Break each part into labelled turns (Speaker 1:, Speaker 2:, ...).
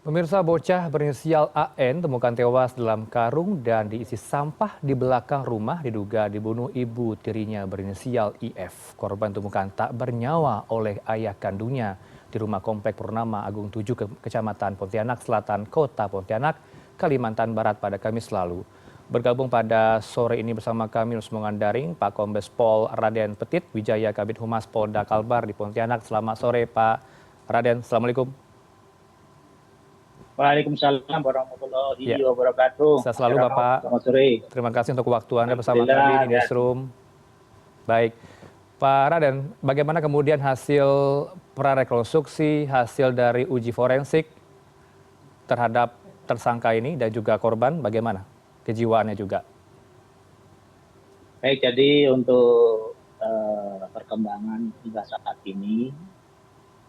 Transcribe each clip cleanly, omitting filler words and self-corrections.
Speaker 1: Pemirsa bocah berinisial AN temukan tewas dalam karung dan diisi sampah di belakang rumah diduga dibunuh ibu tirinya berinisial IF. Korban ditemukan tak bernyawa oleh ayah kandungnya di rumah komplek Purnama Agung 7 Kecamatan Pontianak Selatan, Kota Pontianak, Kalimantan Barat pada Kamis lalu. Bergabung pada sore ini bersama kami Sambungan Daring Pak Kombes Pol Raden Petit Wijaya Kabid Humas Polda Kalbar di Pontianak. Selamat sore Pak Raden, Assalamualaikum.
Speaker 2: Waalaikumsalam warahmatullahi
Speaker 1: Ya,
Speaker 2: wabarakatuh.
Speaker 1: sehat
Speaker 2: Mas
Speaker 1: selalu
Speaker 2: Heranov,
Speaker 1: Bapak.
Speaker 2: selamat sore.
Speaker 1: Terima kasih untuk waktu Anda bersama kami
Speaker 2: Alhamdulillah
Speaker 1: di
Speaker 2: sehat.
Speaker 1: Newsroom. Baik, Pak Raden, bagaimana kemudian hasil prarekonstruksi, hasil dari uji forensik terhadap tersangka ini dan juga korban, bagaimana kejiwaannya juga?
Speaker 2: Baik, jadi untuk perkembangan hingga saat ini,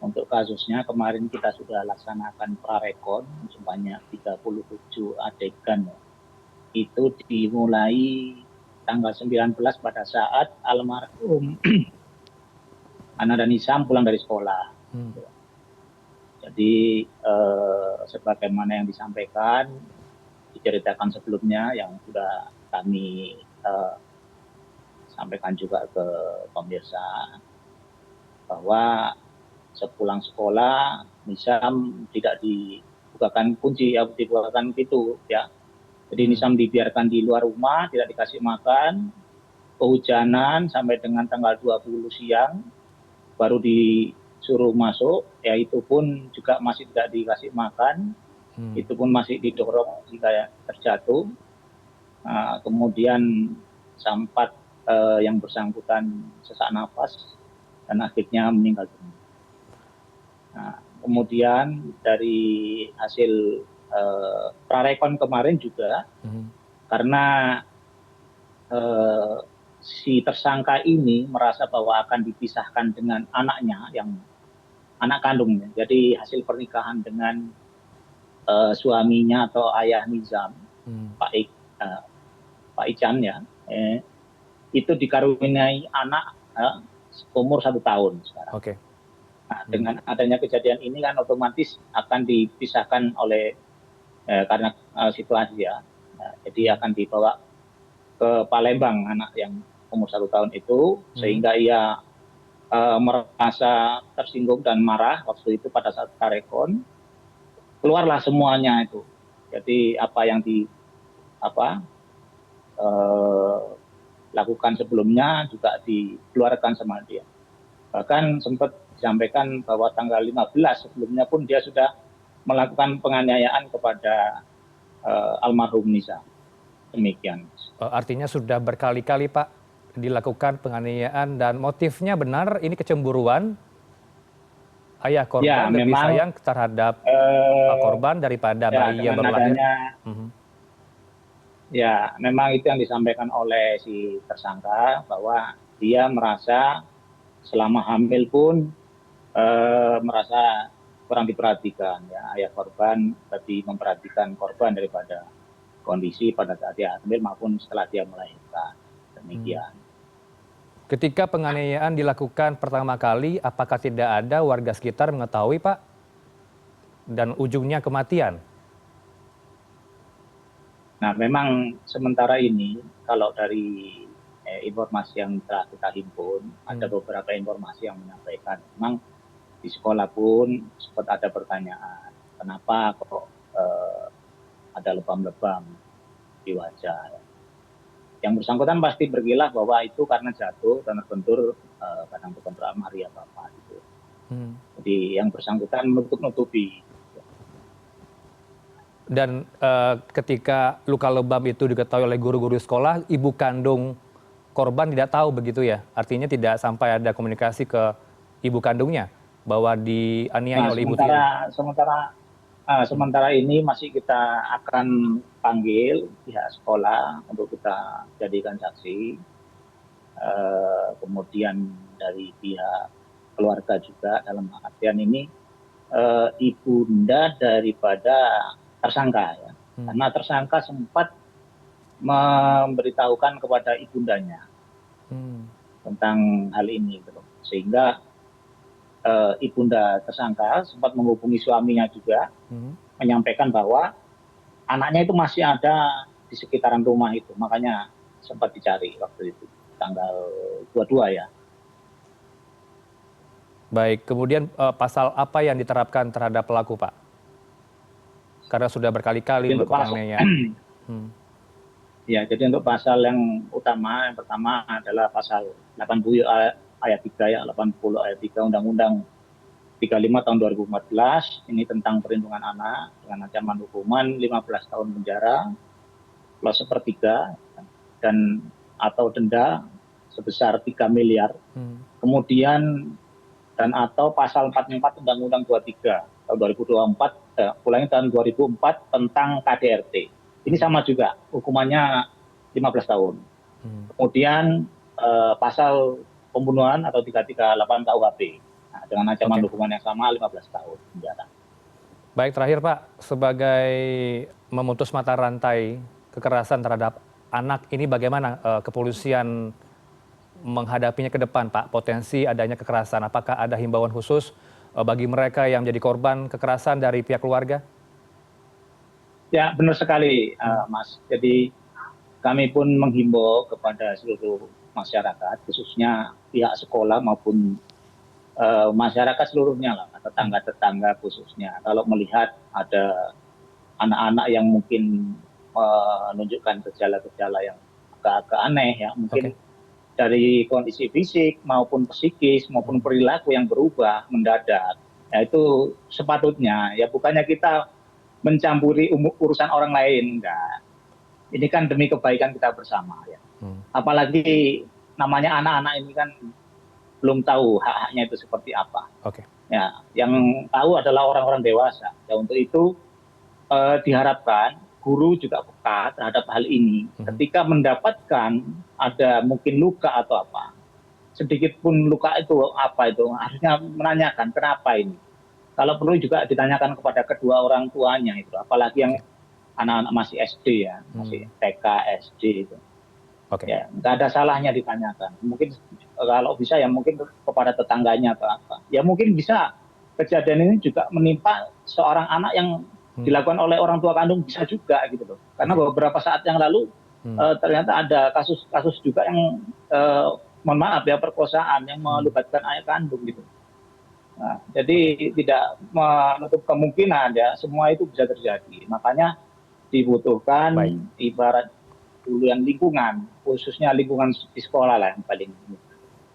Speaker 2: untuk kasusnya kemarin kita sudah laksanakan prarekon sebanyak 37 adegan. Itu dimulai tanggal 19 pada saat almarhum Ana dan Isam pulang dari sekolah.
Speaker 1: Hmm.
Speaker 2: Jadi sebagaimana yang disampaikan, diceritakan sebelumnya yang sudah kami sampaikan juga ke pemirsa bahwa sepulang sekolah Nisam tidak dibukakan kunci, ya dibukakan pintu ya. Jadi Nisam dibiarkan di luar rumah, tidak dikasih makan, kehujanan sampai dengan tanggal 20 siang baru disuruh masuk, ya itu pun juga masih tidak dikasih makan, itu pun masih didorong hingga terjatuh. Kemudian sempat yang bersangkutan sesak nafas dan akhirnya meninggal dunia. Kemudian dari hasil prarekon kemarin juga, karena si tersangka ini merasa bahwa akan dipisahkan dengan anaknya yang anak kandungnya. Jadi hasil pernikahan dengan suaminya atau ayah Nizam, Pak Ican ya, itu dikaruniai anak umur 1 tahun sekarang.
Speaker 1: Oke.
Speaker 2: Nah, dengan adanya kejadian ini kan otomatis akan dipisahkan oleh karena situasi ya. Jadi akan dibawa ke Palembang anak yang umur 1 tahun itu, sehingga ia merasa tersinggung dan marah waktu itu pada saat prarekon. Keluarlah semuanya itu. Jadi apa yang lakukan sebelumnya juga dikeluarkan sama dia. Bahkan sempat disampaikan bahwa tanggal 15 sebelumnya pun dia sudah melakukan penganiayaan kepada almarhum Nisa. Demikian.
Speaker 1: Artinya sudah berkali-kali Pak dilakukan penganiayaan dan motifnya benar ini kecemburuan ayah
Speaker 2: Ya,
Speaker 1: korban lebih
Speaker 2: memang
Speaker 1: sayang terhadap korban daripada
Speaker 2: ya,
Speaker 1: bayi yang
Speaker 2: dengan
Speaker 1: baru lahir.
Speaker 2: adanya ya, memang itu yang disampaikan oleh si tersangka bahwa dia merasa selama hamil pun merasa kurang diperhatikan ya, ayah korban lebih memperhatikan korban daripada kondisi pada saat dia hamil maupun setelah dia melahirkan. Demikian.
Speaker 1: Ketika penganiayaan dilakukan pertama kali, apakah tidak ada warga sekitar mengetahui Pak? Dan ujungnya kematian?
Speaker 2: Nah, memang sementara ini kalau dari informasi yang telah kita himpun, ada beberapa informasi yang menyampaikan memang di sekolah pun sempat ada pertanyaan, kenapa kok ada lebam-lebam di wajah. Yang bersangkutan pasti berkilah bahwa itu karena jatuh dan terbentur kadang terbentur almarhum bapak gitu. Jadi yang bersangkutan menutup-nutupi.
Speaker 1: Dan ketika luka lebam itu diketahui oleh guru-guru sekolah, ibu kandung korban tidak tahu begitu ya? Artinya tidak sampai ada komunikasi ke ibu kandungnya bahwa dianiaya
Speaker 2: Nah,
Speaker 1: oleh ibu tiri?
Speaker 2: sementara ini masih kita akan panggil pihak sekolah untuk kita jadikan saksi. Kemudian dari pihak keluarga juga dalam artian ini ibunda daripada tersangka ya. Karena tersangka sempat memberitahukan kepada ibundanya tentang hal ini gitu. Sehingga ibunda tersangka sempat menghubungi suaminya juga menyampaikan bahwa anaknya itu masih ada di sekitaran rumah itu. Makanya sempat dicari waktu itu, tanggal 22 ya.
Speaker 1: Baik, kemudian pasal apa yang diterapkan terhadap pelaku, Pak? Karena sudah berkali-kali
Speaker 2: Jadi untuk
Speaker 1: melakukan
Speaker 2: pasal,
Speaker 1: penganiayaan.
Speaker 2: ya, jadi untuk pasal yang utama, yang pertama adalah pasal 80 ayat 3 ya, 80 ayat 3 Undang-Undang 35 tahun 2014, ini tentang perlindungan anak dengan ancaman hukuman 15 tahun penjara plus sepertiga dan atau denda sebesar 3 miliar. Kemudian dan atau pasal 44 Undang-Undang 23 tahun 2024, ulangi tahun 2004 tentang KDRT. Ini sama juga, hukumannya 15 tahun. Kemudian pasal pembunuhan atau 338 KUHP, nah, dengan ancaman hukuman yang sama 15 tahun penjara.
Speaker 1: Baik, terakhir Pak, sebagai memutus mata rantai kekerasan terhadap anak ini bagaimana kepolisian menghadapinya ke depan, Pak? Potensi adanya kekerasan, apakah ada himbauan khusus bagi mereka yang menjadi korban kekerasan dari pihak keluarga?
Speaker 2: Ya, benar sekali, Mas. Jadi kami pun menghimbau kepada seluruh masyarakat, khususnya pihak sekolah maupun masyarakat seluruhnya lah, tetangga-tetangga khususnya. Kalau melihat ada anak-anak yang mungkin menunjukkan gejala-gejala yang agak aneh ya, mungkin dari kondisi fisik maupun psikis maupun perilaku yang berubah mendadak, ya itu sepatutnya ya bukannya kita mencampuri urusan orang lain, enggak. Ini kan demi kebaikan kita bersama ya. Apalagi namanya anak-anak ini kan belum tahu hak-haknya itu seperti apa. Ya, yang tahu adalah orang-orang dewasa. Ya, untuk itu diharapkan guru juga peka terhadap hal ini. Ketika mendapatkan ada mungkin luka atau apa, sedikit pun luka itu apa itu, harusnya menanyakan kenapa ini. Kalau perlu juga ditanyakan kepada kedua orang tuanya itu, apalagi yang anak-anak masih SD ya, masih TK, SD itu. Ya, nggak ada salahnya ditanyakan. Mungkin kalau bisa ya mungkin kepada tetangganya atau apa. Ya mungkin bisa kejadian ini juga menimpa seorang anak yang dilakukan oleh orang tua kandung, bisa juga gitu loh. Karena beberapa saat yang lalu ternyata ada kasus juga yang mohon maaf ya, perkosaan yang melibatkan ayah kandung gitu. Nah, jadi tidak menutup kemungkinan ya semua itu bisa terjadi. Makanya dibutuhkan ibarat dulu yang lingkungan, khususnya lingkungan di sekolah lah yang paling.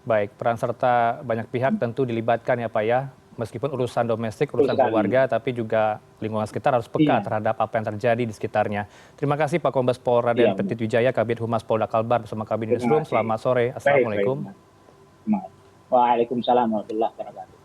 Speaker 1: Baik, peran serta banyak pihak tentu dilibatkan ya Pak ya. Meskipun urusan domestik, urusan keluarga, tapi juga lingkungan sekitar harus peka terhadap apa yang terjadi di sekitarnya. Terima kasih Pak Kombes Pol Raden Petit Wijaya, Kabid Humas Polda Kalbar bersama kami di Newsroom. Selamat sore. Assalamualaikum.
Speaker 2: Waalaikumsalam warahmatullahi wabarakatuh.